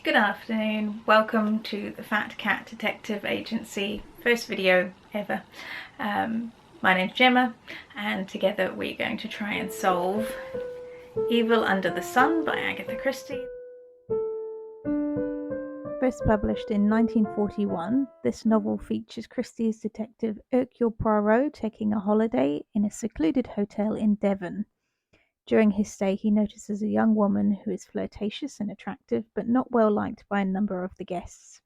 Good afternoon, welcome to the Fat Cat Detective Agency, first video ever. My name's Gemma and together we're going to try and solve Evil Under the Sun by Agatha Christie. First published in 1941, this novel features Christie's detective Hercule Poirot taking a holiday in a secluded hotel in Devon. During his stay, he notices a young woman who is flirtatious and attractive, but not well liked by a number of the guests.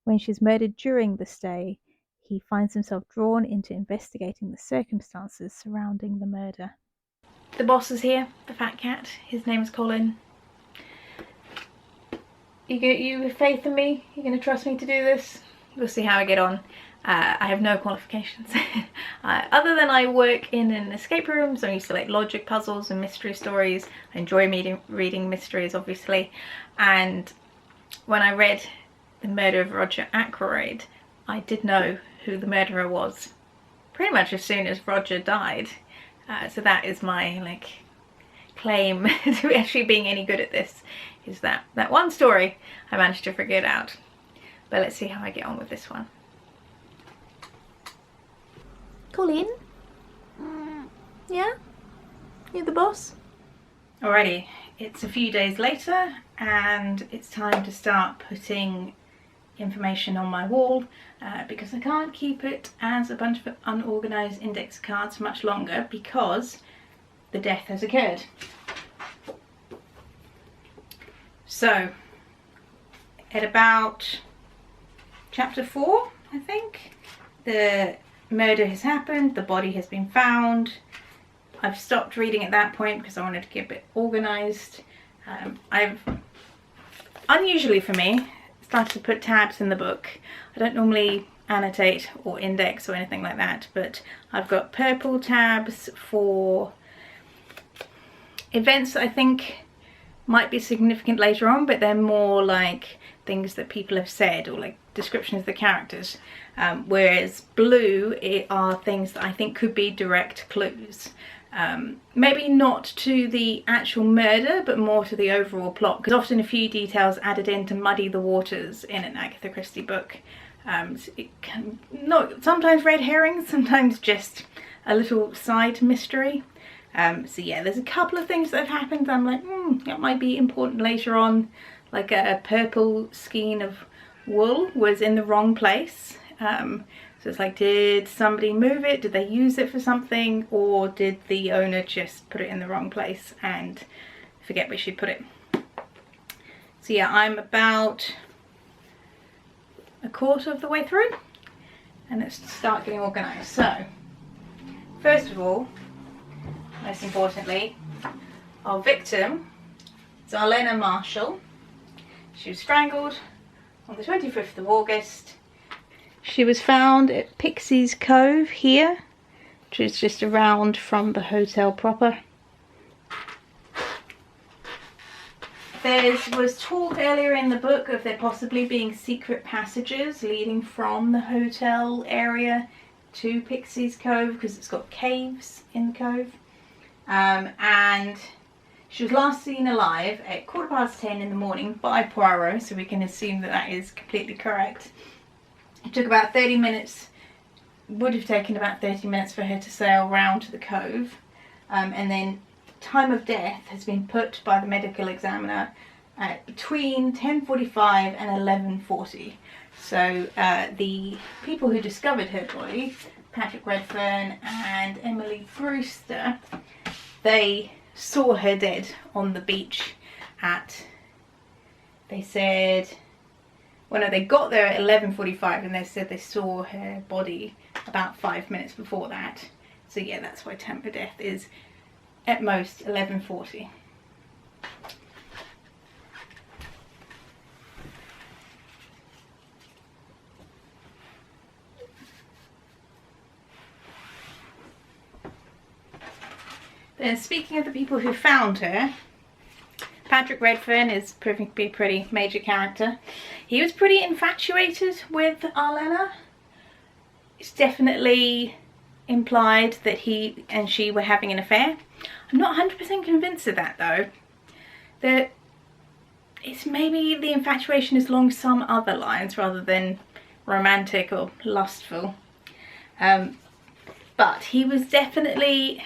When she's murdered during the stay, he finds himself drawn into investigating the circumstances surrounding the murder. The boss is here, the fat cat. His name's Colin. You have faith in me? You're going to trust me to do this? We'll see how I get on. I have no qualifications other than I work in an escape room, so I used to like logic puzzles and mystery stories. I enjoy reading mysteries, obviously, and when I read The Murder of Roger Ackroyd, I did know who the murderer was pretty much as soon as Roger died, so that is my claim to actually being any good at this, is that one story I managed to figure it out. But let's see how I get on with this one. Colin? Yeah? You're the boss? Alrighty, it's a few days later and it's time to start putting information on my wall because I can't keep it as a bunch of unorganised index cards much longer because the death has occurred. So, at about chapter 4, I think, the murder has happened, the body has been found. I've stopped reading at that point because I wanted to keep it organised. I've, unusually for me, started to put tabs in the book. I don't normally annotate or index or anything like that, but I've got purple tabs for events that I think might be significant later on, but they're more like things that people have said or like descriptions of the characters, whereas blue are things that I think could be direct clues. Maybe not to the actual murder, but more to the overall plot, because often a few details added in to muddy the waters in an Agatha Christie book. So it can, sometimes red herrings, sometimes just a little side mystery. So yeah, there's a couple of things that have happened that I'm like, that might be important later on, like a purple skein of wool was in the wrong place. So it's like, did somebody move it? Did they use it for something? Or did the owner just put it in the wrong place and forget where she put it? So yeah, I'm about a quarter of the way through and let's start getting organised. So, first of all, most importantly, our victim is Arlena Marshall. She was strangled on the 25th of August. She was found at Pixie's Cove here, which is just around from the hotel proper. There was talk earlier in the book of there possibly being secret passages leading from the hotel area to Pixie's Cove because it's got caves in the cove. And she was last seen alive at 10:15 in the morning by Poirot, so we can assume that that is completely correct. It took about 30 minutes, would have taken about 30 minutes for her to sail round to the cove, and then time of death has been put by the medical examiner at between 10:45 and 11:40. So the people who discovered her body, Patrick Redfern and Emily Brewster, they saw her dead on the beach at, they said, well no, they got there at 11:45 and they said they saw her body about 5 minutes before that. So yeah, that's why time of death is at most 11:40. Then speaking of the people who found her, Patrick Redfern is proving to be a pretty major character. He was pretty infatuated with Arlena. It's definitely implied that he and she were having an affair. I'm not 100% convinced of that though. it's maybe the infatuation is along some other lines rather than romantic or lustful. But he was definitely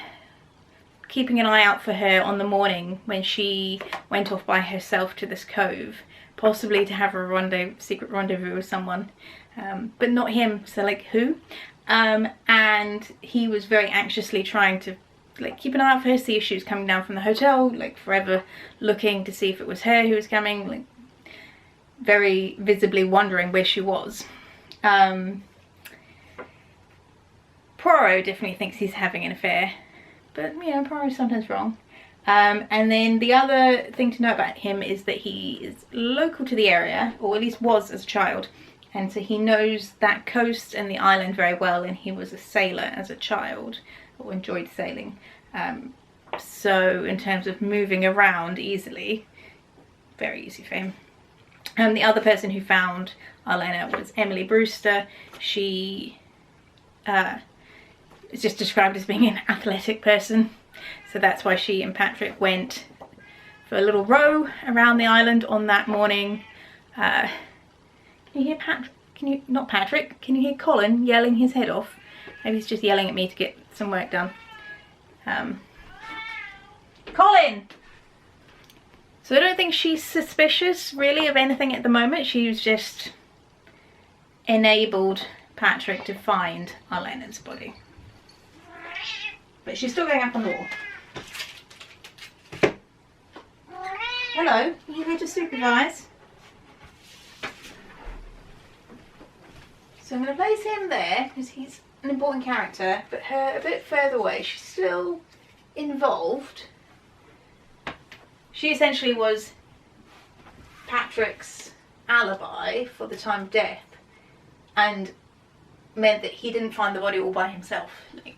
keeping an eye out for her on the morning when she went off by herself to this cove, possibly to have a secret rendezvous with someone, but not him. So like, who? And he was very anxiously trying to like keep an eye out for her, see if she was coming down from the hotel, like forever looking to see if it was her who was coming, like very visibly wondering where she was. Poirot definitely thinks he's having an affair, but you know, Poirot's sometimes wrong. And then the other thing to know about him is that he is local to the area, or at least was as a child, and so he knows that coast and the island very well, and he was a sailor as a child, or enjoyed sailing. So in terms of moving around easily, very easy for him. The other person who found Arlena was Emily Brewster. She is just described as being an athletic person, so that's why she and Patrick went for a little row around the island on that morning. Can you hear Patrick? Not Patrick, can you hear Colin yelling his head off? Maybe he's just yelling at me to get some work done. Colin! So I don't think she's suspicious really of anything at the moment. She's just enabled Patrick to find Arlena's body. But she's still going up on the wall. Hello, are you here to supervise? So I'm going to place him there because he's an important character, but her a bit further away. She's still involved. She essentially was Patrick's alibi for the time of death, and meant that he didn't find the body all by himself. Like,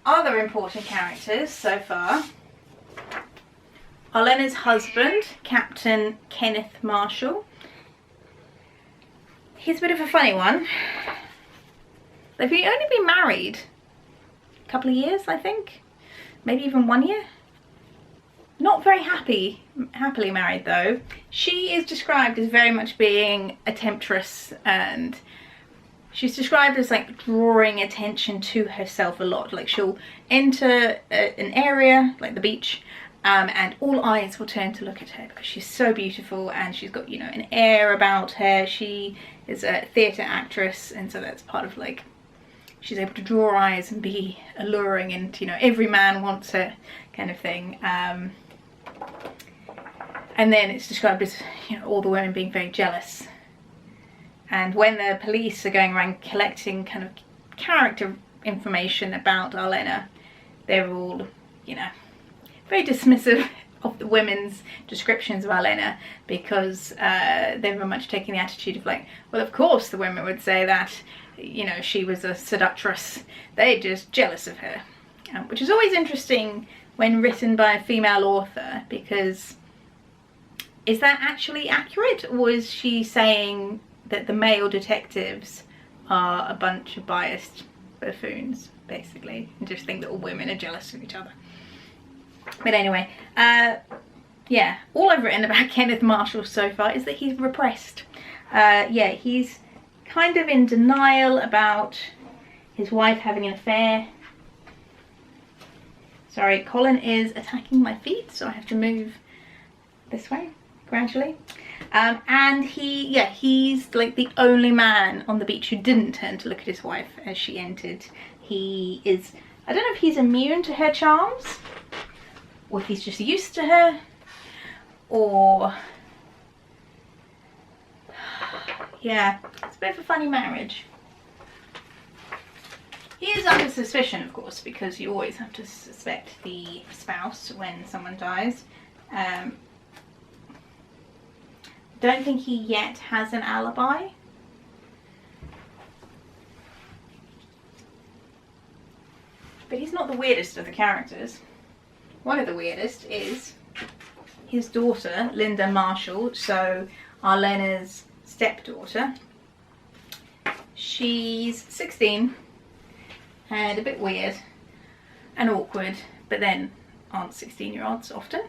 other important characters so far: Arlena's husband, Captain Kenneth Marshall. He's a bit of a funny one. They've only been married a couple of years, I think, maybe even 1 year. Not very happily married though. She is described as very much being a temptress, and she's described as like drawing attention to herself a lot. Like she'll enter an area like the beach, and all eyes will turn to look at her because she's so beautiful, and she's got, you know, an air about her. She is a theatre actress, and so that's part of like, she's able to draw eyes and be alluring, and you know, every man wants her kind of thing. And then it's described as, you know, all the women being very jealous. And when the police are going around collecting kind of character information about Arlena, they're all, you know, very dismissive of the women's descriptions of Arlena, because they're very much taking the attitude of like, well, of course the women would say that, you know, she was a seductress. They're just jealous of her. Which is always interesting when written by a female author, because is that actually accurate, or is she saying that the male detectives are a bunch of biased buffoons, basically, and just think that all women are jealous of each other? But anyway, yeah, all I've written about Kenneth Marshall so far is that he's repressed. Yeah, he's kind of in denial about his wife having an affair. Sorry, Colin is attacking my feet, so I have to move this way gradually. And he's like the only man on the beach who didn't turn to look at his wife as she entered. He is, I don't know if he's immune to her charms, or if he's just used to her, or yeah, it's a bit of a funny marriage. He is under suspicion, of course, because you always have to suspect the spouse when someone dies. Don't think he yet has an alibi. But he's not the weirdest of the characters. One of the weirdest is his daughter, Linda Marshall, so Arlena's stepdaughter. She's 16 and a bit weird and awkward, but then aren't 16-year-olds often.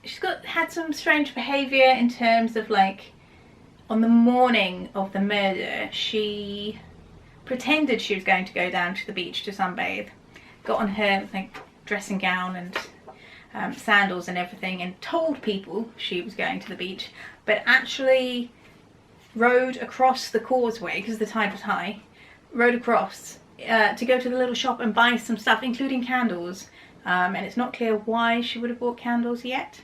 had some strange behaviour in terms of, like, on the morning of the murder, she pretended she was going to go down to the beach to sunbathe, got on her, like, dressing gown and sandals and everything, and told people she was going to the beach, but actually rode across the causeway, because the tide was high, rode across to go to the little shop and buy some stuff, including candles, and it's not clear why she would have bought candles yet,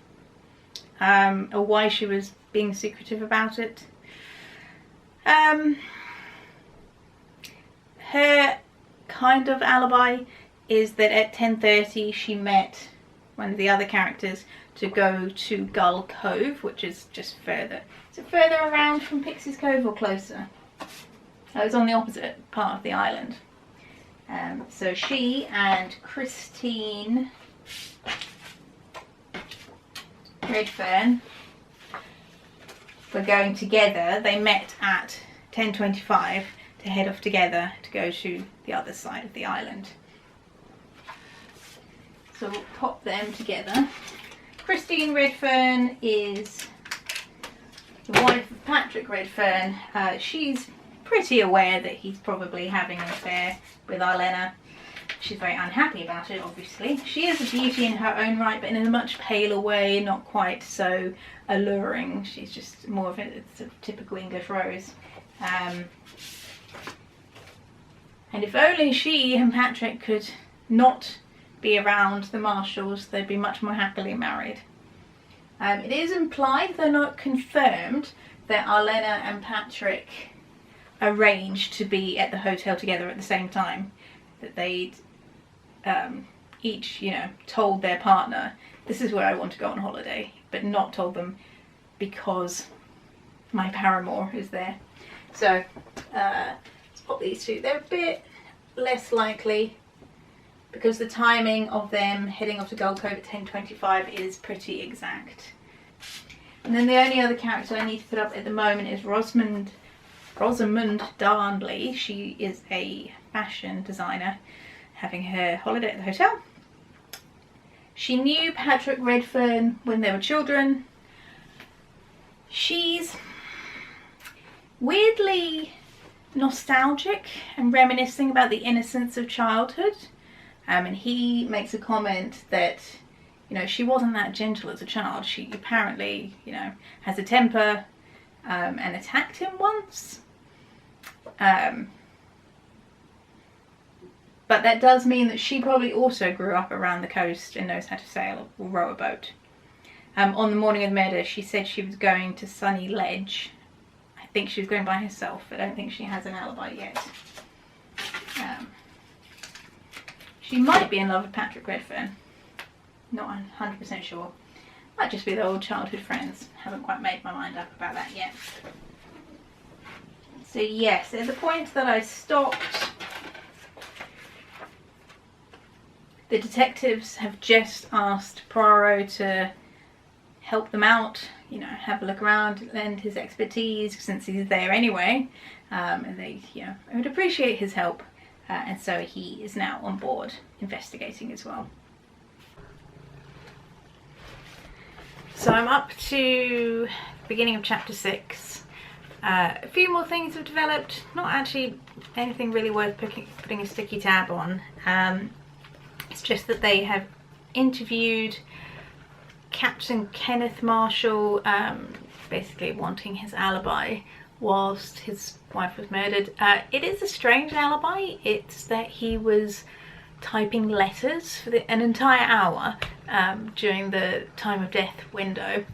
or why she was being secretive about it. Her kind of alibi is that at 10:30 she met one of the other characters to go to Gull Cove, which is just further. Is it further around from Pixie's Cove or closer? Oh, it's on the opposite part of the island. So she and Christine Redfern were going together. They met at 10:25 to head off together to go to the other side of the island. So we'll pop them together. Christine Redfern is the wife of Patrick Redfern. She's pretty aware that he's probably having an affair with Arlena. She's very unhappy about it, obviously. She is a beauty in her own right, but in a much paler way, not quite so alluring. She's just more of a sort of typical English rose. And if only she and Patrick could not be around the Marshalls, they'd be much more happily married. It is implied, though not confirmed, that Arlena and Patrick arranged to be at the hotel together at the same time. That they'd each, you know, told their partner, this is where I want to go on holiday, but not told them because my paramour is there. So let's pop these two. They're a bit less likely because the timing of them heading off to Gull Cove at 10:25 is pretty exact. And then the only other character I need to put up at the moment is Rosamund Darnley. She is a fashion designer having her holiday at the hotel. She knew Patrick Redfern when they were children. She's weirdly nostalgic and reminiscing about the innocence of childhood. And he makes a comment that, you know, she wasn't that gentle as a child. She apparently, you know, has a temper and attacked him once. But that does mean that she probably also grew up around the coast and knows how to sail or row a boat. On the morning of the murder, she said she was going to Sunny Ledge. I think she was going by herself. I don't think she has an alibi yet. She might be in love with Patrick Redfern. Not 100% sure. Might just be the old childhood friends. Haven't quite made my mind up about that yet. So yes, at the point that I stopped, the detectives have just asked Poirot to help them out, you know, have a look around, lend his expertise since he's there anyway, and they, you know, would appreciate his help, and so he is now on board investigating as well. So I'm up to the beginning of chapter 6. A few more things have developed, not actually anything really worth putting a sticky tab on. It's just that they have interviewed Captain Kenneth Marshall, basically wanting his alibi whilst his wife was murdered. It is a strange alibi. It's that he was typing letters for an entire hour during the time of death window.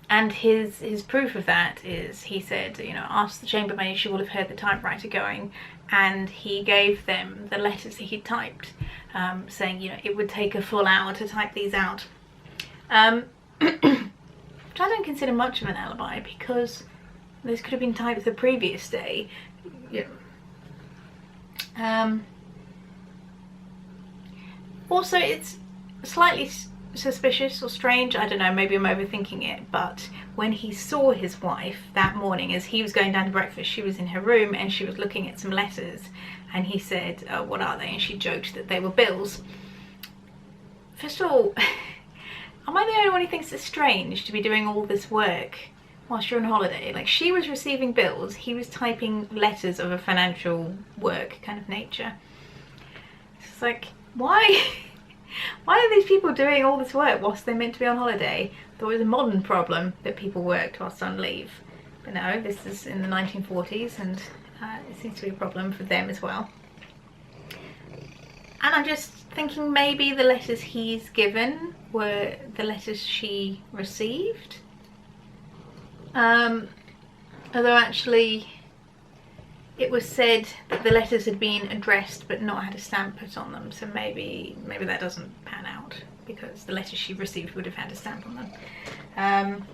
And his proof of that is, he said, you know, ask the chambermaid, she will have heard the typewriter going, and he gave them the letters that he typed, saying, you know, it would take a full hour to type these out. Which I don't consider much of an alibi, because this could have been typed the previous day. You know. Also, it's slightly suspicious or strange, I don't know, maybe I'm overthinking it, but when he saw his wife that morning as he was going down to breakfast, she was in her room and she was looking at some letters, and he said, oh, what are they? And she joked that they were bills. First of all, am I the only one who thinks it's strange to be doing all this work whilst you're on holiday? Like, she was receiving bills, he was typing letters of a financial work kind of nature. It's like, why? Why are these people doing all this work whilst they're meant to be on holiday? I thought it was a modern problem that people worked whilst on leave. But no, this is in the 1940s, and it seems to be a problem for them as well. And I'm just thinking maybe the letters he's given were the letters she received. Although actually it was said that the letters had been addressed but not had a stamp put on them, so maybe that doesn't pan out, because the letters she received would have had a stamp on them.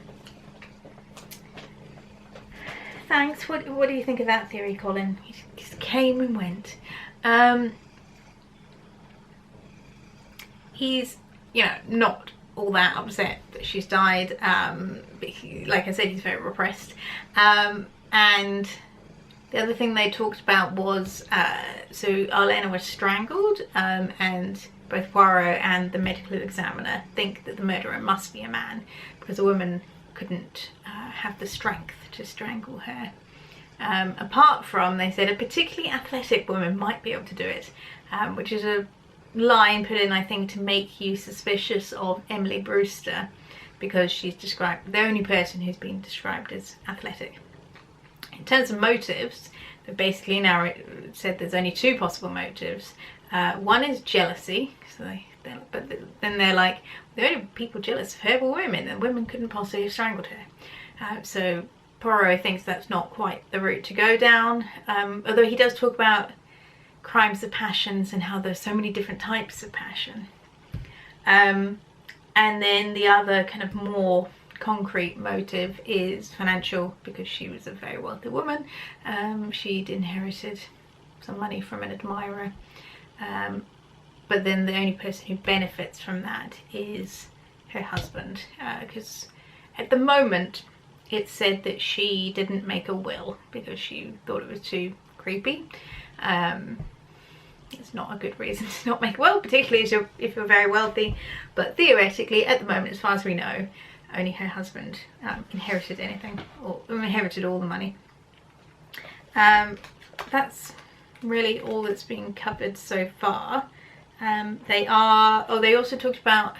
Thanks. What do you think of that theory, Colin? He just came and went. He's, you know, not all that upset that she's died, but like I said, he's very repressed. And the other thing they talked about was, so Arlena was strangled, and both Poirot and the medical examiner think that the murderer must be a man, because a woman couldn't have the strength to strangle her. Apart from, they said, a particularly athletic woman might be able to do it, which is a line put in, I think, to make you suspicious of Emily Brewster, because she's described, the only person who's been described as athletic. In terms of motives, they basically now said there's only two possible motives. One is jealousy, so but then they're like, the only people jealous of her were women, and women couldn't possibly have strangled her. So Poirot thinks that's not quite the route to go down, although he does talk about crimes of passions and how there's so many different types of passion. And then the other kind of more concrete motive is financial, because she was a very wealthy woman. She'd inherited some money from an admirer, but then the only person who benefits from that is her husband, because at the moment it's said that she didn't make a will because she thought it was too creepy. It's not a good reason to not make a will, particularly if you're very wealthy, but theoretically at the moment, as far as we know, only her husband inherited anything, or inherited all the money. That's really all that's been covered so far. They also talked about,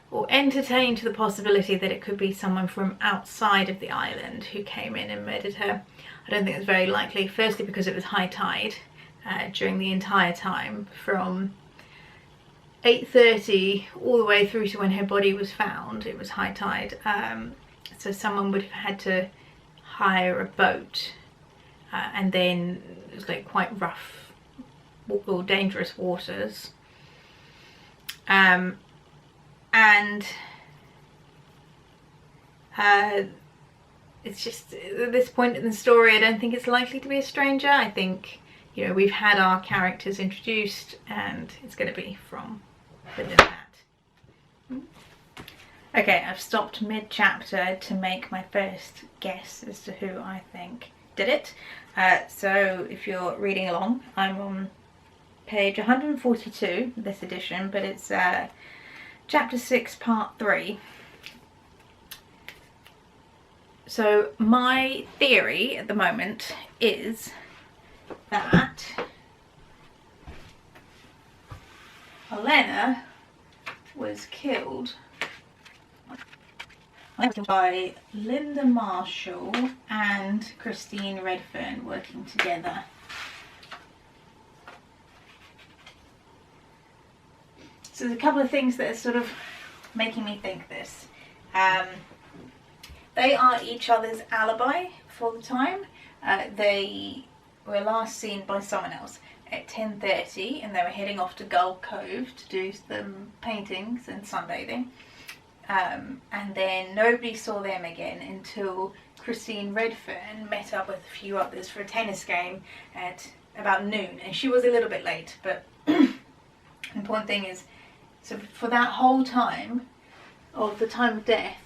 or entertained the possibility that it could be someone from outside of the island who came in and murdered her. I don't think it's very likely, firstly because it was high tide during the entire time from 8:30 all the way through to when her body was found. It was high tide, so someone would have had to hire a boat, and then it was like quite rough or dangerous waters, and it's just, at this point in the story, I don't think it's likely to be a stranger. I think, you know, we've had our characters introduced, and it's going to be from within that. Okay, I've stopped mid-chapter to make my first guess as to who I think did it. So if you're reading along, I'm on page 142, this edition, but it's chapter 6, part 3. So my theory at the moment is that Helena was killed by Linda Marshall and Christine Redfern working together. So there's a couple of things that are sort of making me think this. They are each other's alibi for the time. They were last seen by someone else at 10:30, and they were heading off to Gull Cove to do some paintings and sunbathing. And then nobody saw them again until Christine Redfern met up with a few others for a tennis game at about noon, and she was a little bit late, but the important thing is, so for that whole time of the time of death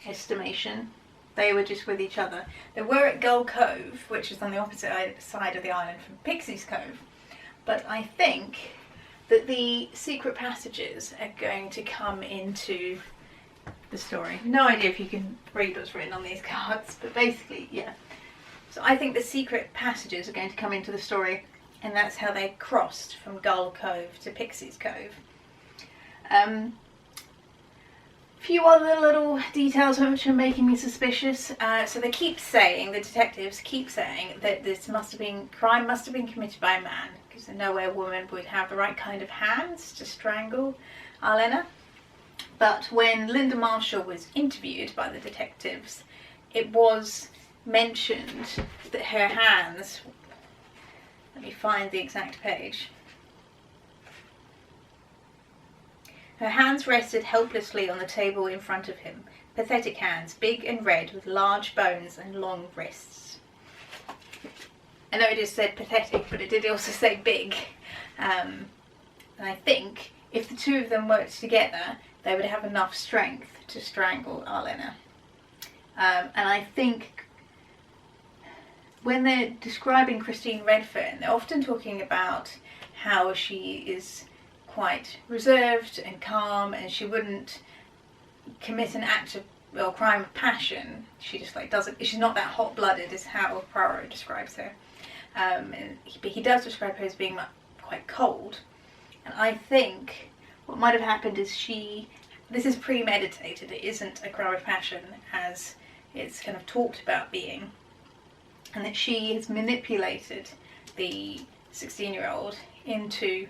estimation, they were just with each other. They were at Gull Cove, which is on the opposite side of the island from Pixie's Cove, but I think that the secret passages are going to come into the story. No idea if you can read what's written on these cards, but basically, yeah. So I think the secret passages are going to come into the story, and that's how they crossed from Gull Cove to Pixie's Cove. Few other little details which are making me suspicious. So they keep saying, the detectives keep saying, that this crime must have been committed by a man, because there's no way a woman would have the right kind of hands to strangle Arlena. But when Linda Marshall was interviewed by the detectives, it was mentioned that her hands, let me find the exact page, her hands rested helplessly on the table in front of him. Pathetic hands, big and red, with large bones and long wrists. I know it just said pathetic, but it did also say big. And I think if the two of them worked together, they would have enough strength to strangle Arlena. And I think when they're describing Christine Redfern, they're often talking about how she is quite reserved and calm, and she wouldn't commit an act of, well, crime of passion. She just like doesn't. She's not that hot-blooded, is how Poirot describes her. But he does describe her as being quite cold. And I think what might have happened is this is premeditated. It isn't a crime of passion as it's kind of talked about being, and that she has manipulated the 16-year-old into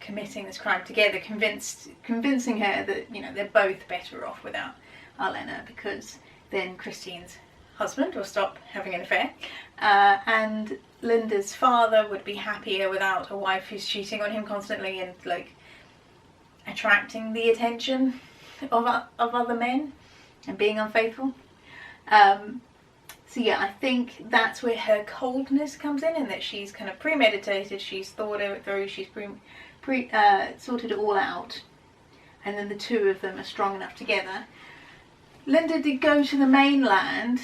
committing this crime together, convincing her that, you know, they're both better off without Arlena, because then Christine's husband will stop having an affair, and Linda's father would be happier without a wife who's cheating on him constantly and like attracting the attention of other men and being unfaithful. So yeah, I think that's where her coldness comes in, and that she's kind of premeditated, she's thought it through, she's sorted it all out, and then the two of them are strong enough together. Linda did go to the mainland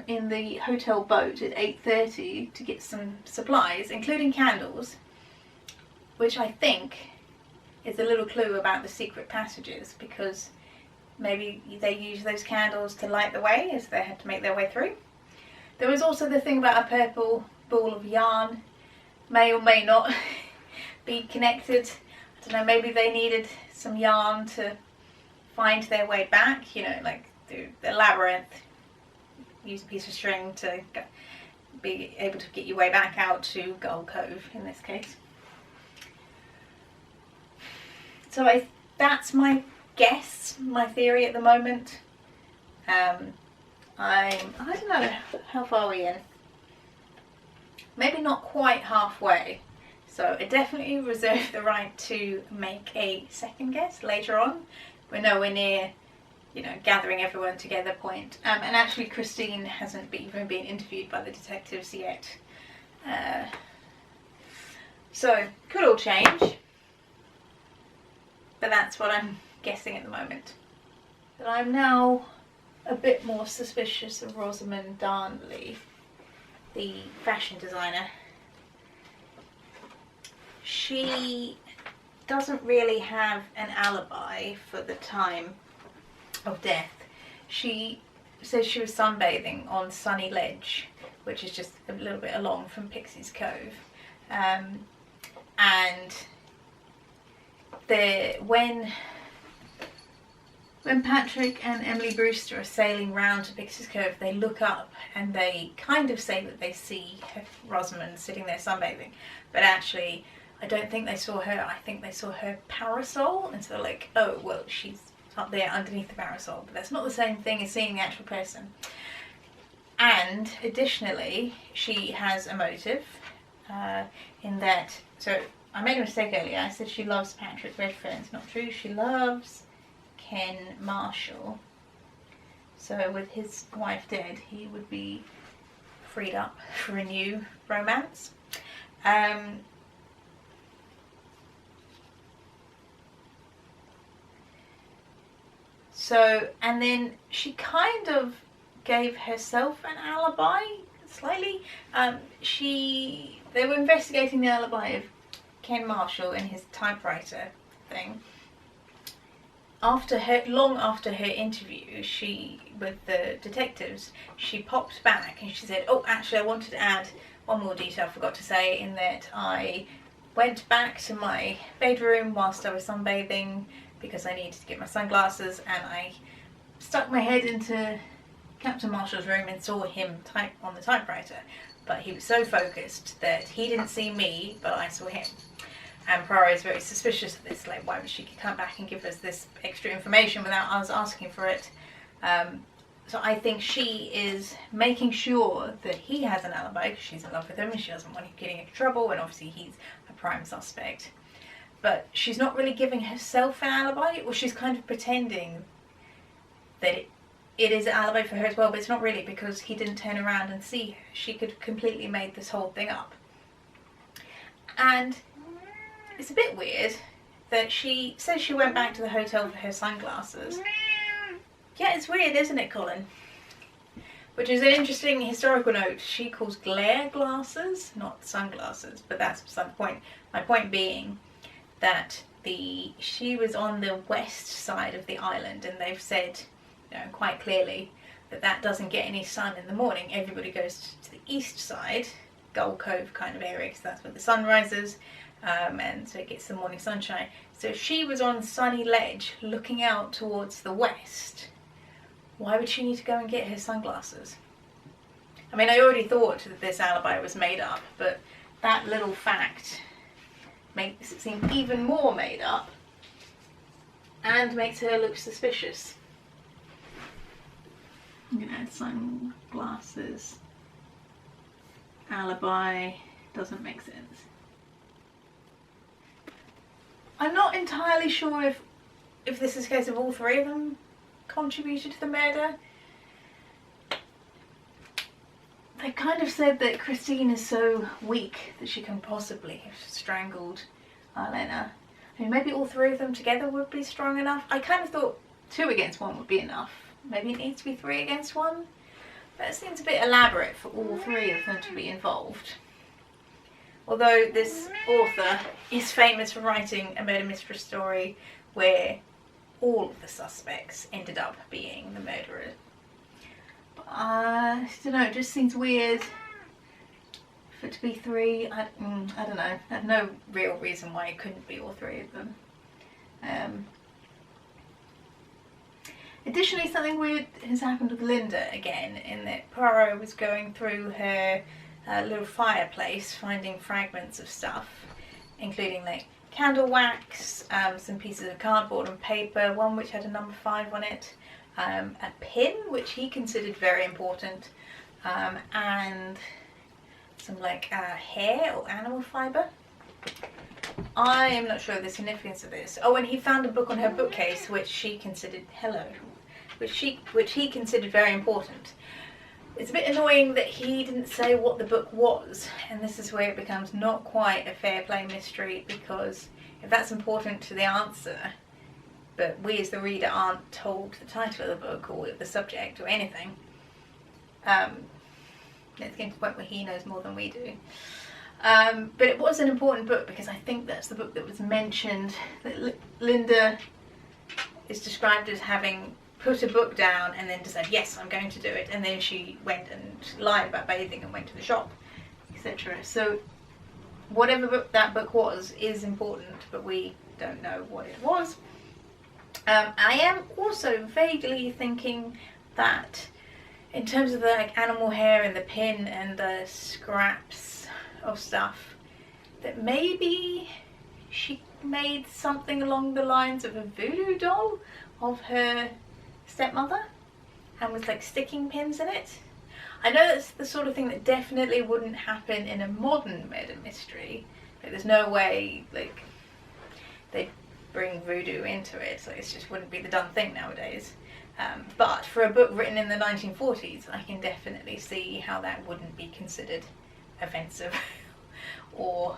in the hotel boat at 8:30 to get some supplies, including candles, which I think is a little clue about the secret passages, because maybe they use those candles to light the way as they had to make their way through. There was also the thing about a purple ball of yarn, may or may not be connected. I don't know, maybe they needed some yarn to find their way back, you know, like through the labyrinth. Use a piece of string to be able to get your way back out to Gull Cove in this case. So that's my guess, my theory at the moment. I don't know, how far are we in? Maybe not quite halfway. So I definitely reserve the right to make a second guess later on. We're nowhere near, you know, gathering everyone together point. And actually Christine hasn't even been interviewed by the detectives yet. So could all change. But that's what I'm guessing at the moment. But I'm now a bit more suspicious of Rosamund Darnley, the fashion designer. She doesn't really have an alibi for the time of death. She says she was sunbathing on Sunny Ledge, which is just a little bit along from Pixie's Cove. And when Patrick and Emily Brewster are sailing round to Pixie's Cove, they look up and they kind of say that they see Rosamund sitting there sunbathing, but actually I don't think they saw her. I think they saw her parasol, and so they're like, oh well, she's up there underneath the parasol, but that's not the same thing as seeing the actual person. And additionally, she has a motive in that, so I made a mistake earlier. I said she loves Patrick Redfern. It's not true. She loves Ken Marshall. So with his wife dead, he would be freed up for a new romance. So, and then she kind of gave herself an alibi, slightly. They were investigating the alibi of Ken Marshall in his typewriter thing. Long after her interview, with the detectives, she popped back and she said, "Oh, actually, I wanted to add one more detail I forgot to say, in that I went back to my bedroom whilst I was sunbathing because I needed to get my sunglasses, and I stuck my head into Captain Marshall's room and saw him type on the typewriter, but he was so focused that he didn't see me, but I saw him." And Poirot is very suspicious of this, like, why would she come back and give us this extra information without us asking for it? So I think she is making sure that he has an alibi because she's in love with him and she doesn't want him getting into trouble, and obviously he's a prime suspect. But she's not really giving herself an alibi, or she's kind of pretending that it is an alibi for her as well, but it's not really, because he didn't turn around and see her. She could have completely made this whole thing up. And it's a bit weird that she says she went back to the hotel for her sunglasses. Yeah, it's weird, isn't it, Colin? Which is an interesting historical note. She calls glare glasses, not sunglasses, but that's beside the point. My point being that she was on the west side of the island, and they've said, you know, quite clearly that doesn't get any sun in the morning. Everybody goes to the east side, Gold Cove kind of area, because that's where the sun rises. And so it gets the morning sunshine. So if she was on Sunny Ledge looking out towards the west, why would she need to go and get her sunglasses? I mean, I already thought that this alibi was made up, but that little fact makes it seem even more made up and makes her look suspicious. I'm gonna add sunglasses. Alibi doesn't make sense. I'm not entirely sure if this is a case of all three of them contributed to the murder. They kind of said that Christine is so weak that she can possibly have strangled Arlena. I mean, maybe all three of them together would be strong enough. I kind of thought 2 against 1 would be enough. Maybe it needs to be 3 against 1. But it seems a bit elaborate for all 3 of them to be involved. Although this author is famous for writing a murder mystery story where all of the suspects ended up being the murderer. But I don't know, it just seems weird for it to be 3. I don't know. I have no real reason why it couldn't be all 3 of them. Additionally, something weird has happened with Linda again, in that Poirot was going through her little fireplace, finding fragments of stuff, including like candle wax, some pieces of cardboard and paper, one which had a number 5 on it, a pin which he considered very important, and some like hair or animal fibre. I am not sure of the significance of this. Oh, and he found a book on her bookcase which she considered which he considered very important. It's a bit annoying that he didn't say what the book was, and this is where it becomes not quite a fair play mystery, because if that's important to the answer, but we as the reader aren't told the title of the book or the subject or anything, it's getting to the point where he knows more than we do. But it was an important book, because I think that's the book that was mentioned, that Linda is described as having put a book down and then decided, yes, I'm going to do it, and then she went and lied about bathing and went to the shop, etc. So whatever book that book was is important, but we don't know what it was. I am also vaguely thinking that in terms of the like animal hair and the pin and the scraps of stuff, that maybe she made something along the lines of a voodoo doll of her stepmother and was like sticking pins in it. I know that's the sort of thing that definitely wouldn't happen in a modern murder mystery. Like, there's no way like they'd bring voodoo into it, so it just wouldn't be the done thing nowadays. But for a book written in the 1940s, I can definitely see how that wouldn't be considered offensive or,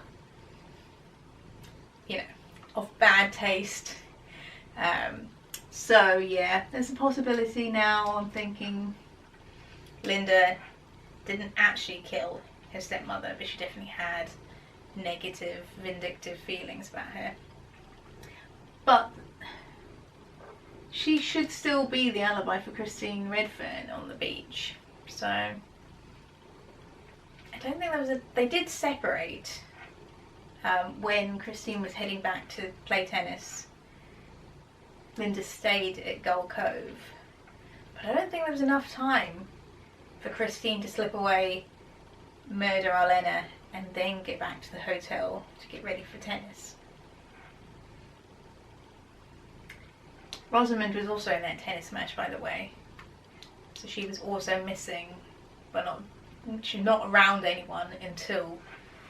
you know, of bad taste. So yeah, there's a possibility now. I'm thinking Linda didn't actually kill her stepmother, but she definitely had negative, vindictive feelings about her. But she should still be the alibi for Christine Redfern on the beach. So I don't think there was they did separate when Christine was heading back to play tennis. Linda stayed at Gull Cove, but I don't think there was enough time for Christine to slip away, murder Arlena, and then get back to the hotel to get ready for tennis. Rosamond was also in that tennis match, by the way, so she was also missing, but she's not around anyone until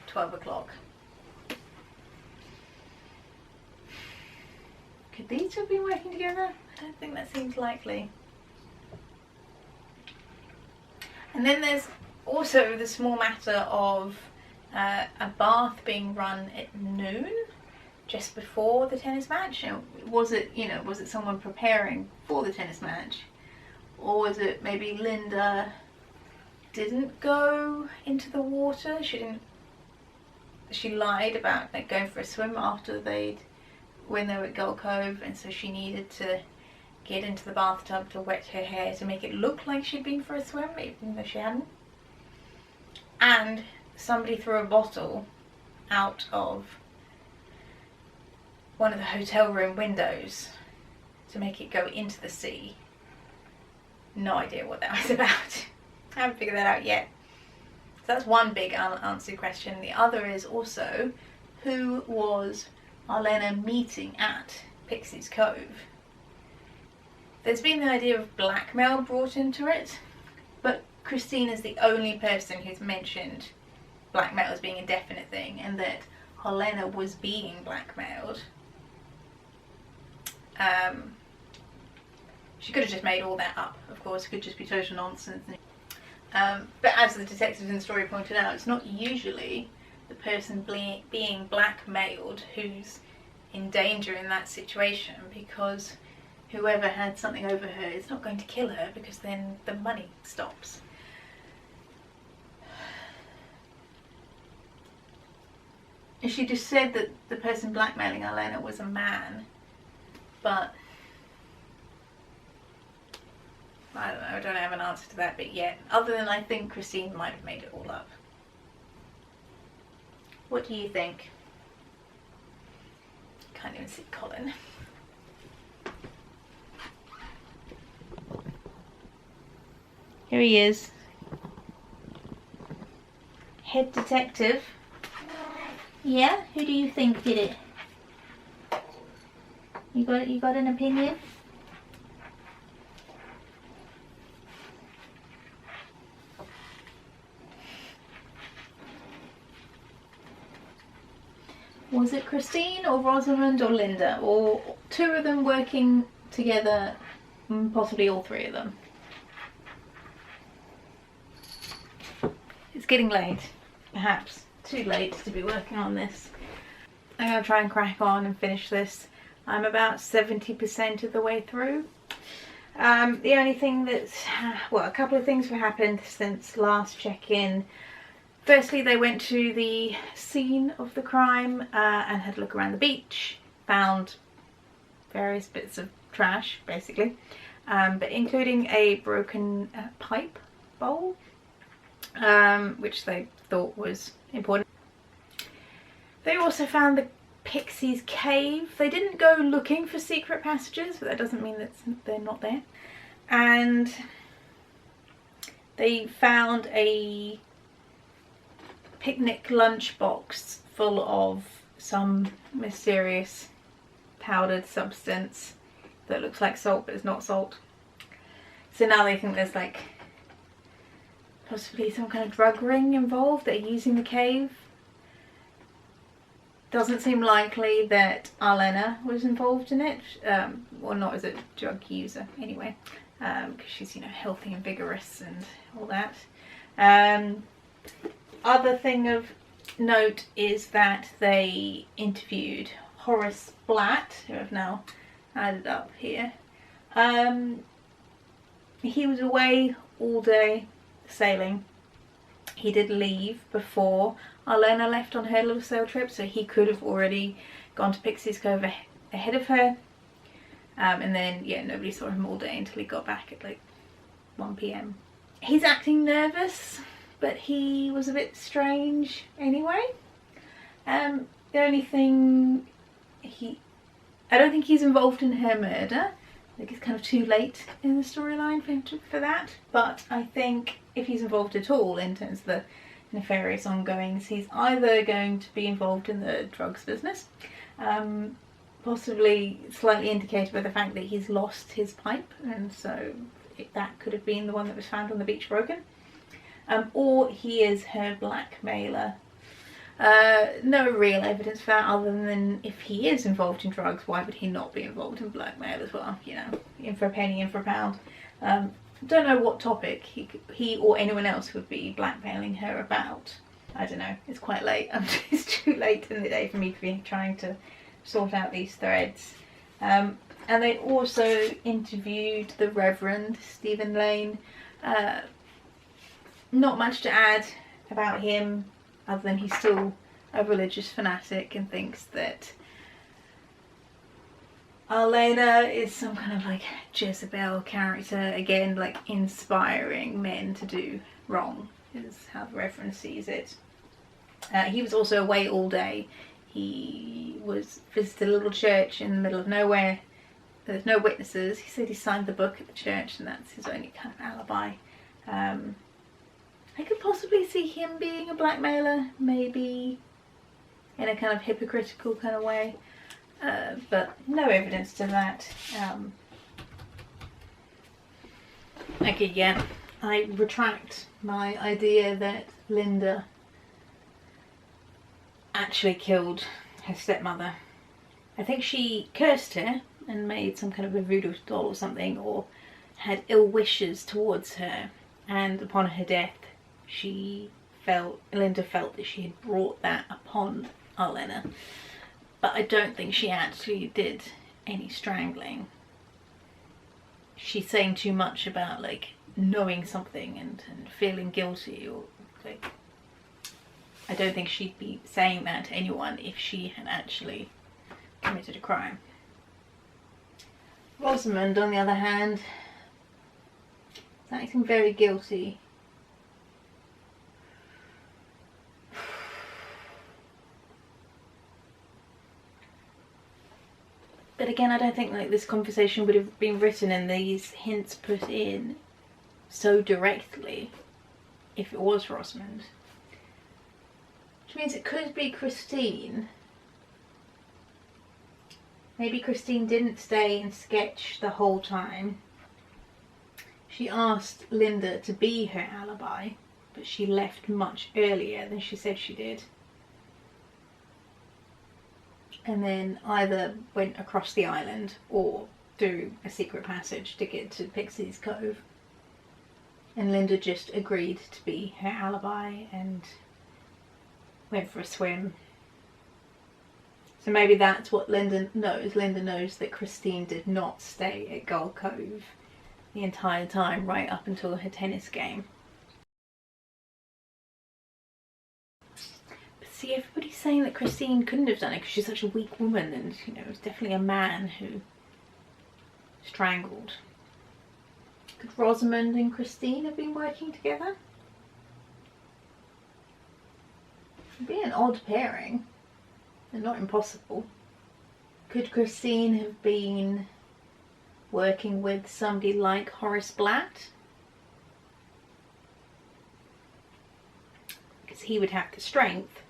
12 o'clock. Could these two be working together? I don't think that seems likely. And then there's also the small matter of a bath being run at noon, just before the tennis match. Was it someone preparing for the tennis match, or was it maybe Linda didn't go into the water? She lied about going for a swim after when they were at Gull Cove, and so she needed to get into the bathtub to wet her hair to make it look like she'd been for a swim, even though she hadn't. And somebody threw a bottle out of one of the hotel room windows to make it go into the sea. No idea what that was about. I haven't figured that out yet. So that's one big unanswered question. The other is also, who was Arlena meeting at Pixie's Cove? There's been the idea of blackmail brought into it, but Christine is the only person who's mentioned blackmail as being a definite thing, and that Arlena was being blackmailed. She could have just made all that up, of course. It could just be total nonsense. But as the detectives in the story pointed out, it's not usually the person being blackmailed who's in danger in that situation, because whoever had something over her is not going to kill her, because then the money stops. And she just said that the person blackmailing Arlena was a man, but I don't know, I don't have an answer to that bit yet, other than I think Christine might have made it all up. What do you think? Can't even see Colin. Here he is. Head detective. Yeah? Who do you think did it? You got an opinion? Was it Christine or Rosamond or Linda, or two of them working together, possibly all three of them? It's getting late, perhaps too late to be working on this. I'm going to try and crack on and finish this. I'm about 70% of the way through. The only thing that's, well, a couple of things have happened since last check-in. Firstly, they went to the scene of the crime and had a look around the beach, found various bits of trash, basically, but including a broken pipe bowl, which they thought was important. They also found the Pixie's cave. They didn't go looking for secret passages, but that doesn't mean that they're not there. And they found a picnic lunchbox full of some mysterious powdered substance that looks like salt but it's not salt. So now they think there's like possibly some kind of drug ring involved. They're using the cave. Doesn't seem likely that Arlena was involved in it, or not as a drug user anyway, because she's, you know, healthy and vigorous and all that. Other thing of note is that they interviewed Horace Blatt, who I've now added up here. He was away all day sailing. He did leave before Arlena left on her little sail trip, so he could have already gone to Pixie's Cove ahead of her. And then, yeah, nobody saw him all day until he got back at like 1 PM. He's acting nervous, but he was a bit strange anyway. The only thing, I don't think he's involved in her murder. I think it's kind of too late in the storyline for that. But I think if he's involved at all in terms of the nefarious ongoings, he's either going to be involved in the drugs business, possibly slightly indicated by the fact that he's lost his pipe, and so that could have been the one that was found on the beach broken, or he is her blackmailer. No real evidence for that other than if he is involved in drugs, why would he not be involved in blackmail as well? You know, in for a penny, in for a pound. Don't know what topic he or anyone else would be blackmailing her about. I don't know, it's quite late. It's too late in the day for me to be trying to sort out these threads. And they also interviewed the Reverend Stephen Lane. Not much to add about him other than he's still a religious fanatic and thinks that Arlena is some kind of like Jezebel character, again, like inspiring men to do wrong is how the Reverend sees it. He was also away all day. He visited a little church in the middle of nowhere. There's no witnesses. He said he signed the book at the church and that's his only kind of alibi. I could possibly see him being a blackmailer, maybe in a kind of hypocritical kind of way, but no evidence to that. Okay, yeah, I retract my idea that Linda actually killed her stepmother. I think she cursed her and made some kind of a voodoo doll or something, or had ill wishes towards her, and upon her death Linda felt that she had brought that upon Arlena, but I don't think she actually did any strangling. She's saying too much about like knowing something and feeling guilty, or like, I don't think she'd be saying that to anyone if she had actually committed a crime. Rosamond, on the other hand, is acting very guilty. But again, I don't think like this conversation would have been written and these hints put in so directly if it was Rosamond. Which means it could be Christine. Maybe Christine didn't stay and sketch the whole time. She asked Linda to be her alibi, but she left much earlier than she said she did. And then either went across the island or through a secret passage to get to Pixie's Cove. And Linda just agreed to be her alibi and went for a swim. So maybe that's what Linda knows. Linda knows that Christine did not stay at Gull Cove the entire time, right up until her tennis game. See, everybody's saying that Christine couldn't have done it because she's such a weak woman, and you know, it was definitely a man who strangled. Could Rosamond and Christine have been working together? It'd be an odd pairing, and not impossible. Could Christine have been working with somebody like Horace Blatt? Because he would have the strength.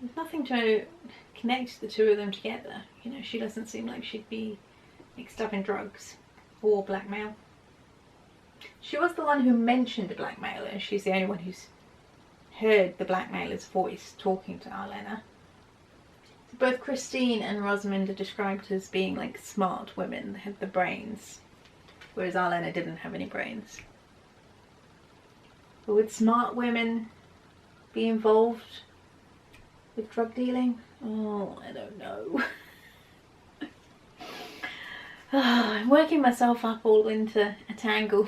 There's nothing to connect the two of them together. You know, she doesn't seem like she'd be mixed up in drugs or blackmail. She was the one who mentioned a blackmailer. She's the only one who's heard the blackmailer's voice talking to Arlena. So both Christine and Rosamond are described as being like smart women. They had the brains, whereas Arlena didn't have any brains. But would smart women be involved with drug dealing? Oh, I don't know. I'm working myself up all into a tangle.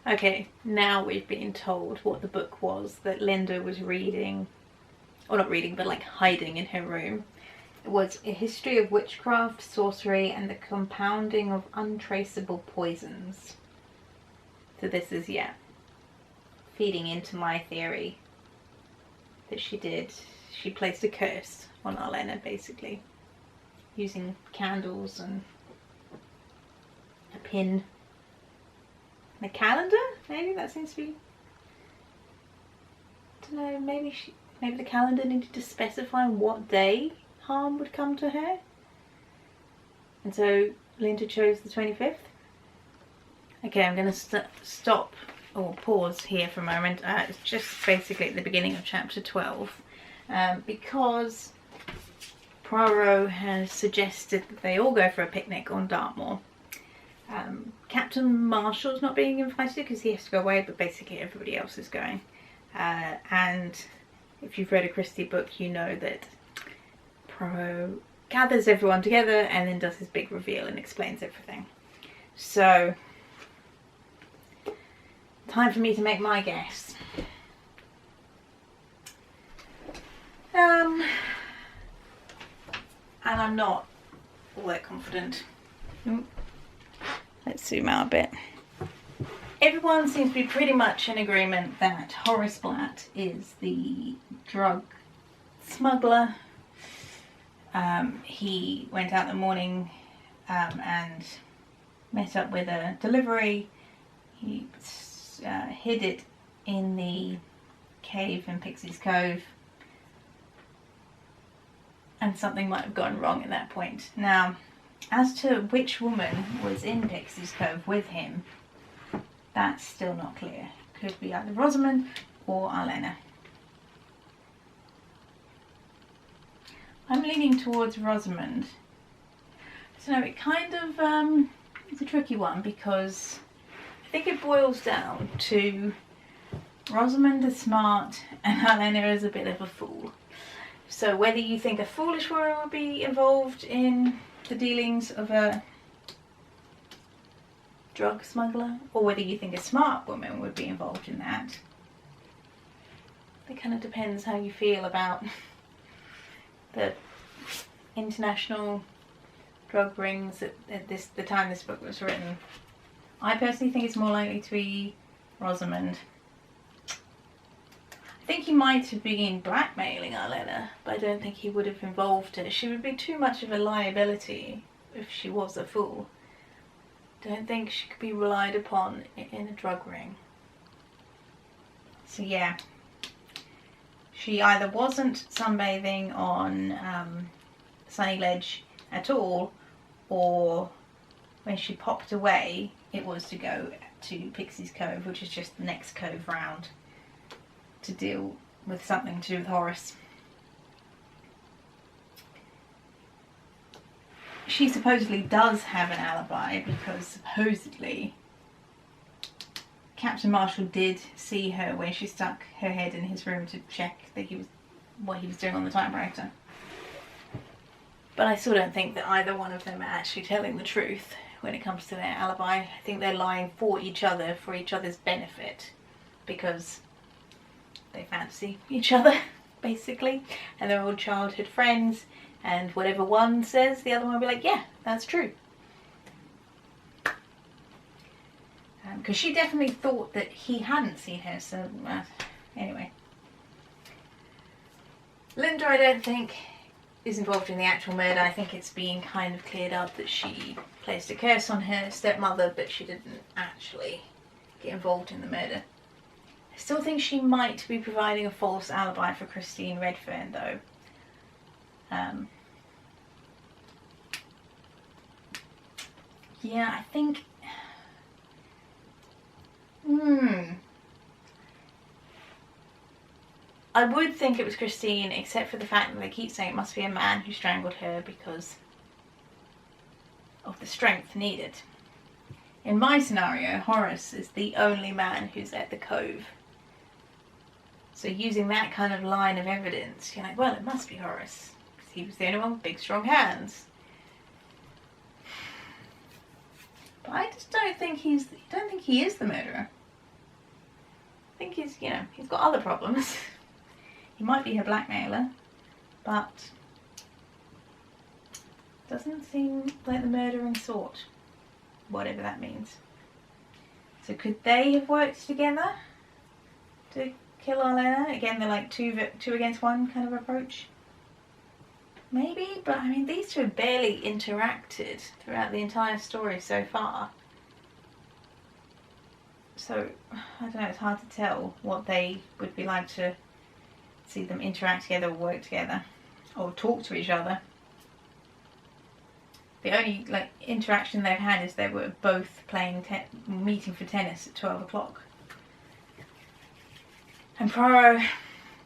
Okay, now we've been told what the book was that Linda was reading, or not reading, but like hiding in her room. It was A History of Witchcraft, Sorcery and the Compounding of Untraceable Poisons. So this is, yeah, feeding into my theory that she placed a curse on Alena, basically, using candles and a pin. And a calendar? Maybe that seems to be... I don't know, maybe the calendar needed to specify what day harm would come to her. And so Linda chose the 25th. Okay, I'm going to stop or pause here for a moment. It's just basically at the beginning of chapter 12. Because Poirot has suggested that they all go for a picnic on Dartmoor. Captain Marshall's not being invited because he has to go away, but basically everybody else is going. And if you've read a Christie book, you know that Poirot gathers everyone together and then does his big reveal and explains everything. So, time for me to make my guess. And I'm not all that confident. Let's zoom out a bit. Everyone seems to be pretty much in agreement that Horace Blatt is the drug smuggler. He went out in the morning and met up with a delivery. He hid it in the cave in Pixie's Cove. And something might have gone wrong at that point. Now, as to which woman was in Pixie's Cove with him, that's still not clear. Could be either Rosamond or Alena. I'm leaning towards Rosamond. So no, it kind of it's a tricky one because I think it boils down to Rosamond is smart and Alena is a bit of a fool. So whether you think a foolish woman would be involved in the dealings of a drug smuggler, or whether you think a smart woman would be involved in that, it kind of depends how you feel about the international drug rings at the time this book was written. I personally think it's more likely to be Rosamond. I think he might have been blackmailing Alena, but I don't think he would have involved her. She would be too much of a liability if she was a fool. Don't think she could be relied upon in a drug ring. So yeah, she either wasn't sunbathing on Sunny Ledge at all, or when she popped away, it was to go to Pixie's Cove, which is just the next cove round, to deal with something to do with Horace. She supposedly does have an alibi because supposedly Captain Marshall did see her when she stuck her head in his room to check that what he was doing on the typewriter. But I still don't think that either one of them are actually telling the truth when it comes to their alibi. I think they're lying for each other, for each other's benefit, because they fancy each other, basically, and they're all childhood friends, and whatever one says, the other one will be like, yeah, that's true. Because she definitely thought that he hadn't seen her, so anyway. Linda, I don't think, is involved in the actual murder. I think it's being kind of cleared up that she placed a curse on her stepmother, but she didn't actually get involved in the murder. I still think she might be providing a false alibi for Christine Redfern, though. Yeah, I think... I would think it was Christine, except for the fact that they keep saying it must be a man who strangled her because of the strength needed. In my scenario, Horace is the only man who's at the cove. So using that kind of line of evidence, you're like, well, it must be Horace, because he was the only one with big, strong hands. But I just don't think he is the murderer. I think he's got other problems. He might be her blackmailer, but doesn't seem like the murdering sort, whatever that means. So could they have worked together to kill Arlena? Again, they're like two against one kind of approach. Maybe, but I mean, these two have barely interacted throughout the entire story so far. So, I don't know, it's hard to tell what they would be like to see them interact together or work together or talk to each other. The only interaction they've had is they were both meeting for tennis at 12 o'clock. And Poirot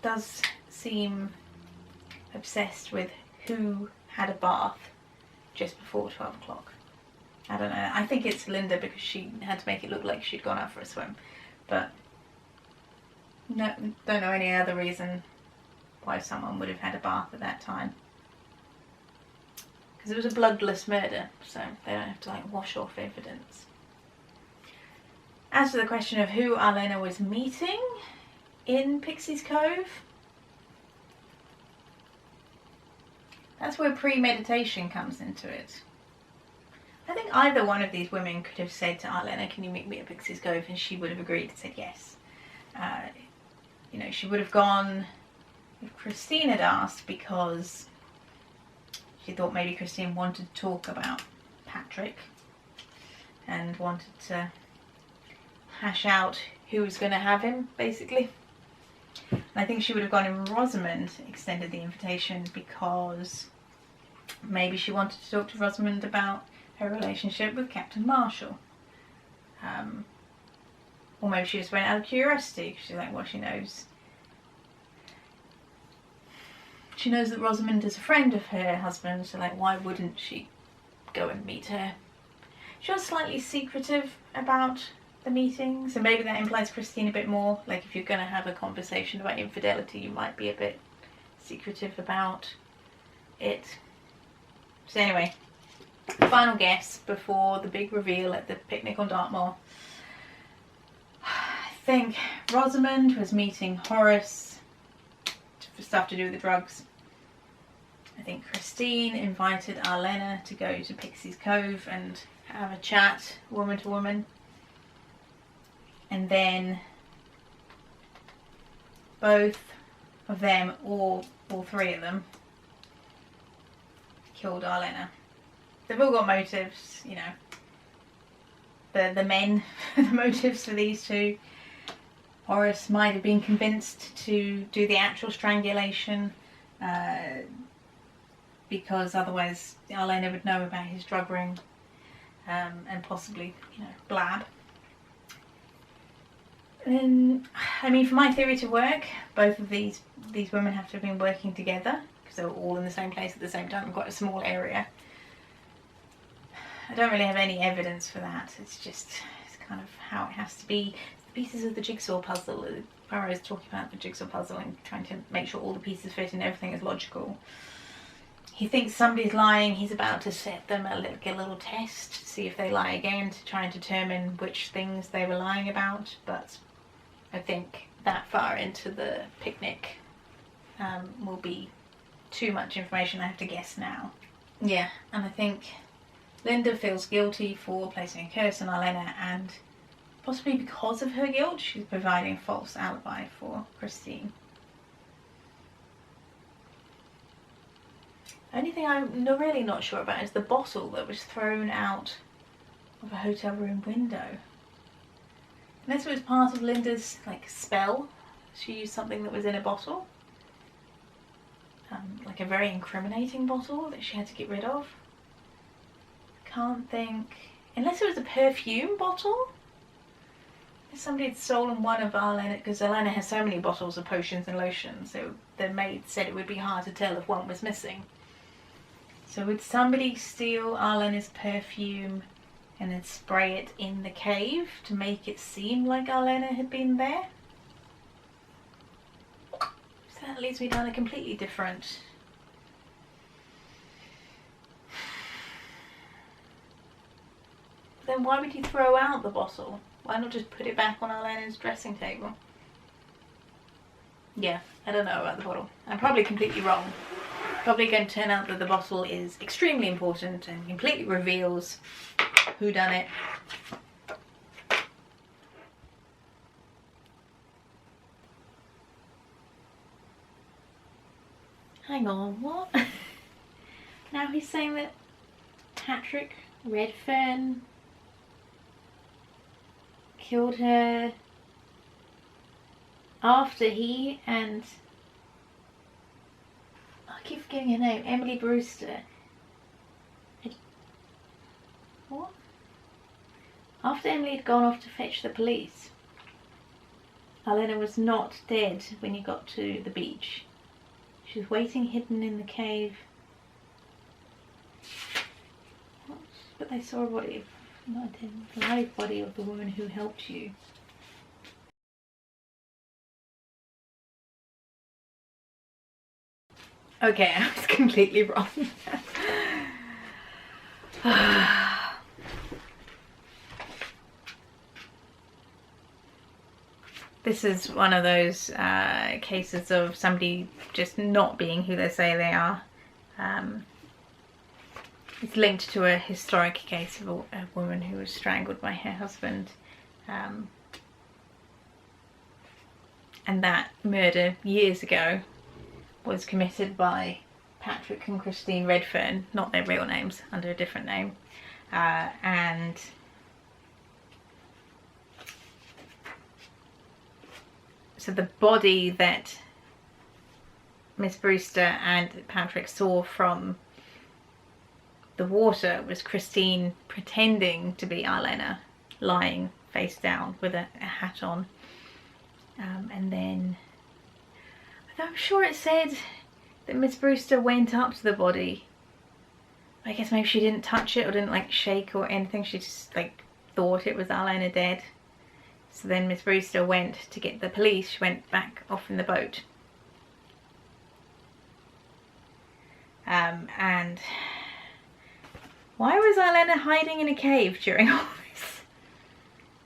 does seem obsessed with who had a bath just before 12 o'clock. I don't know. I think it's Linda because she had to make it look like she'd gone out for a swim. But no, don't know any other reason why someone would have had a bath at that time. Because it was a bloodless murder, so they don't have to wash off evidence. As for the question of who Arlena was meeting in Pixie's Cove, that's where premeditation comes into it. I think either one of these women could have said to Arlena, can you meet me at Pixie's Cove? And she would have agreed and said yes. She would have gone if Christine had asked because she thought maybe Christine wanted to talk about Patrick and wanted to hash out who was going to have him, basically. And I think she would have gone if Rosamond extended the invitation because maybe she wanted to talk to Rosamond about her relationship with Captain Marshall. Or maybe she just went out of curiosity. She's like, well, she knows that Rosamond is a friend of her husband, so why wouldn't she go and meet her? She was slightly secretive about the meeting, so maybe that implies Christine a bit more. If you're going to have a conversation about infidelity, you might be a bit secretive about it. So anyway, final guess before the big reveal at the picnic on Dartmoor. I think Rosamond was meeting Horace for stuff to do with the drugs. I think Christine invited Arlena to go to Pixie's Cove and have a chat, woman to woman. And then both of them, or all three of them, killed Arlena. They've all got motives, the men, the motives for these two. Horace might have been convinced to do the actual strangulation because otherwise Arlena would know about his drug ring and possibly, blab. And I mean, for my theory to work, both of these women have to have been working together because they were all in the same place at the same time in quite a small area. I don't really have any evidence for that. It's kind of how it has to be. The pieces of the jigsaw puzzle. Poirot is talking about the jigsaw puzzle and trying to make sure all the pieces fit and everything is logical. He thinks somebody's lying. He's about to set them a little test to see if they lie again, to try and determine which things they were lying about. But I think that far into the picnic will be too much information. I have to guess now. Yeah, and I think Linda feels guilty for placing a curse on Arlena, and possibly because of her guilt, she's providing a false alibi for Christine. The only thing I'm really not sure about is the bottle that was thrown out of a hotel room window. Unless it was part of Linda's spell. She used something that was in a bottle. A very incriminating bottle that she had to get rid of. Can't think, unless it was a perfume bottle. Somebody had stolen one of Arlena, because Arlena has so many bottles of potions and lotions, so the maid said it would be hard to tell if one was missing. So would somebody steal Arlena's perfume and then spray it in the cave to make it seem like Arlena had been there? So that leads me down a completely different... Then why would you throw out the bottle? Why not just put it back on Arlena's dressing table? Yeah, I don't know about the bottle. I'm probably completely wrong. Probably going to turn out that the bottle is extremely important and completely reveals whodunit. Hang on, what? Now he's saying that Patrick Redfern killed her after he and... I keep forgetting her name. Emily Brewster. What? After Emily had gone off to fetch the police, Arlena was not dead when you got to the beach. She was waiting hidden in the cave. What? But they saw a body of... not a dead, live body of the woman who helped you. Okay, I was completely wrong. This is one of those cases of somebody just not being who they say they are. It's linked to a historic case of a woman who was strangled by her husband. And that murder years ago was committed by Patrick and Christine Redfern, not their real names, under a different name. And so the body that Miss Brewster and Patrick saw from the water was Christine pretending to be Arlena, lying face down with a hat on. And then, I'm sure it said that Miss Brewster went up to the body. I guess maybe she didn't touch it or didn't like shake or anything. She just like thought it was Arlena dead. So then Miss Brewster went to get the police. She went back off in the boat. And why was Arlena hiding in a cave during all this?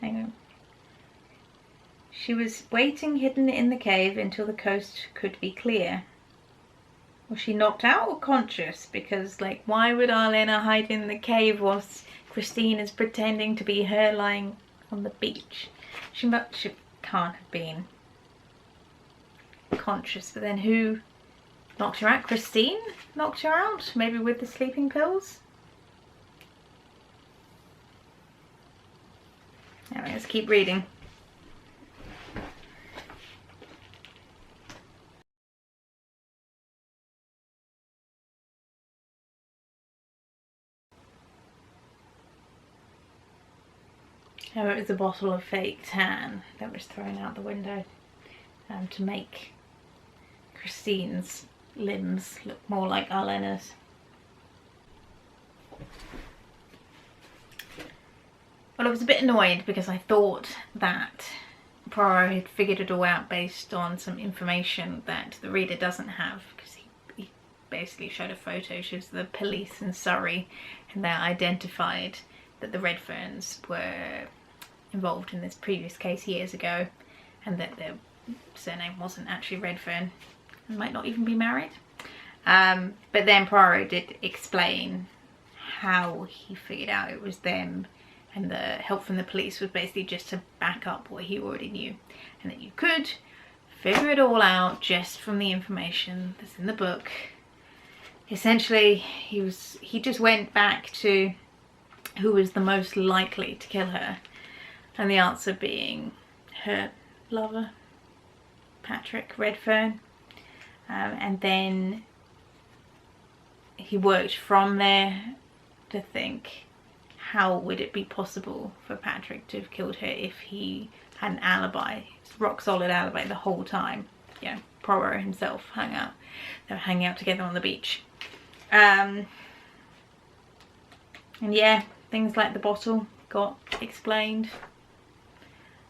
Hang on. She was waiting hidden in the cave until the coast could be clear. Was she knocked out or conscious? Because, like, why would Arlena hide in the cave whilst Christine is pretending to be her lying on the beach? She can't have been conscious. But then who knocked her out? Christine knocked her out? Maybe with the sleeping pills? Anyway, let's keep reading. Oh, it was a bottle of fake tan that was thrown out the window to make Christine's limbs look more like Arlena's. Well, I was a bit annoyed because I thought that Poirot had figured it all out based on some information that the reader doesn't have, because he basically showed a photo. She was the police in Surrey, and they identified that the Redferns were involved in this previous case years ago, and that their surname wasn't actually Redfern and might not even be married. But then Poirot did explain how he figured out it was them, and the help from the police was basically just to back up what he already knew, and that you could figure it all out just from the information that's in the book. Essentially, he just went back to who was the most likely to kill her, and the answer being her lover, Patrick Redfern. And then he worked from there to think, how would it be possible for Patrick to have killed her if he had an alibi, rock solid alibi the whole time. You know, Poirot himself hung out. They were hanging out together on the beach. And yeah, things like the bottle got explained.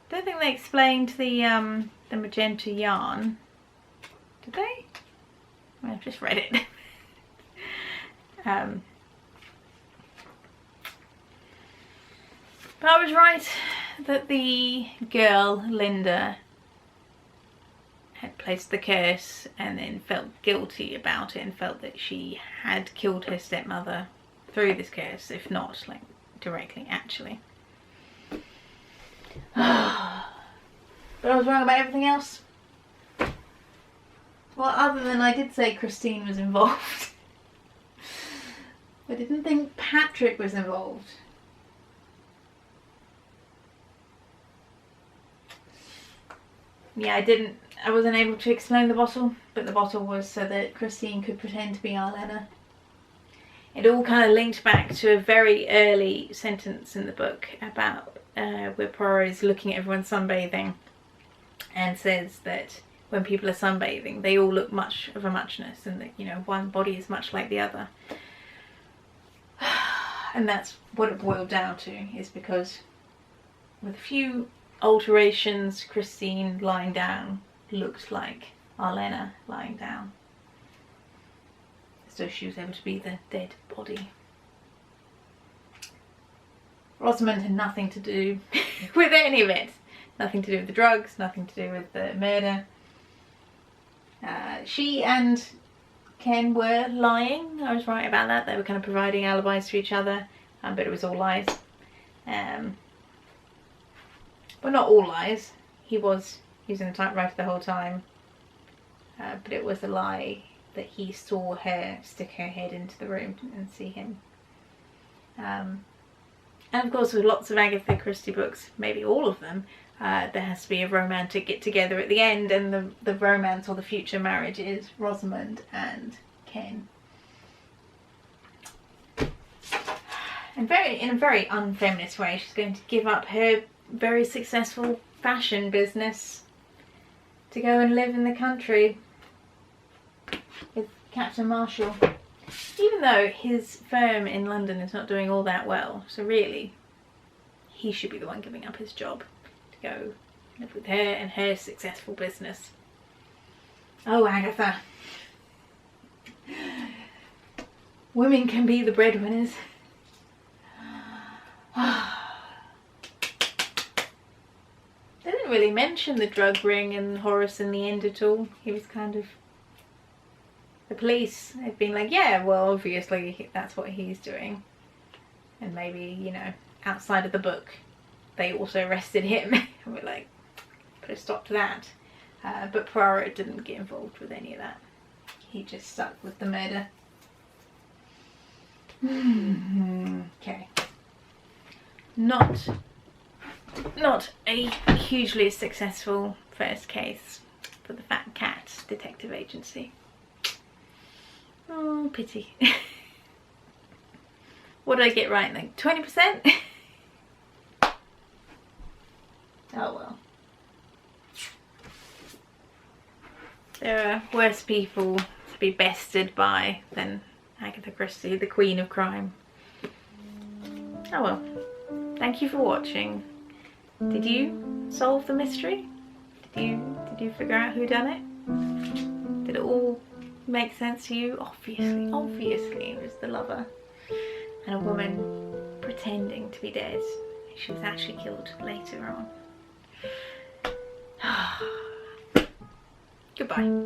Don't think they explained the magenta yarn. Did they? Well, I've just read it. But I was right that the girl, Linda, had placed the curse and then felt guilty about it and felt that she had killed her stepmother through this curse, if not like directly actually. But I was wrong about everything else. Well, other than I did say Christine was involved. I didn't think Patrick was involved. Yeah, I wasn't able to explain the bottle, but the bottle was so that Christine could pretend to be Arlena. It all kind of linked back to a very early sentence in the book about where Poirot is looking at everyone sunbathing and says that when people are sunbathing, they all look much of a muchness, and that, you know, one body is much like the other. And that's what it boiled down to, is because with a few alterations, Christine lying down looked like Arlena lying down. So she was able to be the dead body. Rosamond had nothing to do with any of it. Nothing to do with the drugs, nothing to do with the murder. She and Ken were lying. I was right about that. They were kind of providing alibis to each other, but it was all lies. Well, not all lies. He was using the typewriter the whole time, but it was a lie that he saw her stick her head into the room and see him. And of course, with lots of Agatha Christie books, maybe all of them, there has to be a romantic get together at the end, and the romance or the future marriage is Rosamond and Ken. And in a very unfeminist way, she's going to give up her very successful fashion business to go and live in the country with Captain Marshall, even though his firm in London is not doing all that well. So really, he should be the one giving up his job to go live with her and her successful business. Oh, Agatha. Women can be the breadwinners. They didn't really mention the drug ring and Horace in the end at all. He was kind of... The police had been like, yeah, well, obviously that's what he's doing. And maybe, you know, outside of the book, they also arrested him. And we're like, put a stop to that. But Poirot didn't get involved with any of that. He just stuck with the murder. Okay. Not a hugely successful first case for the Fat Cat Detective Agency. Oh, pity. What did I get right? Like 20%? Oh well. There are worse people to be bested by than Agatha Christie, the Queen of Crime. Oh well. Thank you for watching. Did you solve the mystery? Did you figure out who done it? Did it all make sense to you? Obviously it was the lover and a woman pretending to be dead. She was actually killed later on. Goodbye.